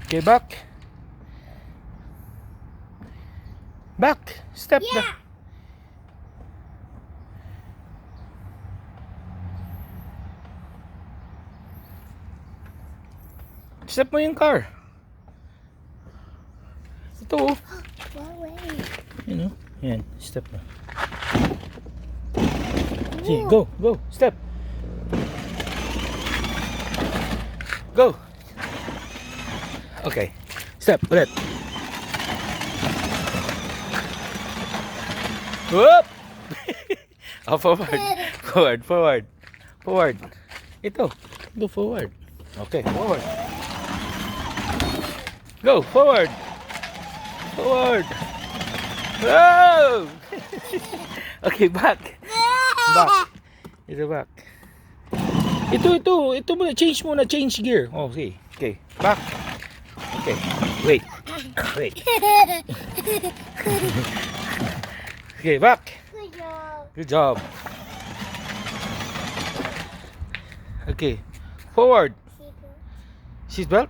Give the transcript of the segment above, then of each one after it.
Okay, back. Back. Step Yeah. back. Step mo yung car. Ito oh. What way? You know. Yan. Step mo. See, go. Go. Step. Go. Okay. Step. Ulit. Whoop! Oh, forward. Forward. Forward. Forward. Ito. Go forward. Okay. Forward. Go. Forward. Forward. Oh! Okay, back. Back. Ito back. Ito muna. Change gear. Oh, okay. Okay. Back. Okay. Wait. Wait. Okay, back. Good job. Good job. Okay. Forward. Seatbelt.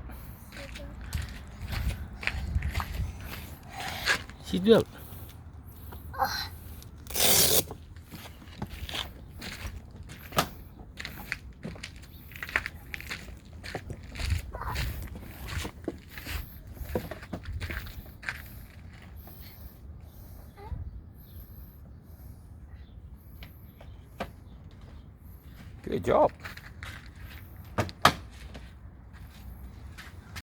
Seatbelt. Good job.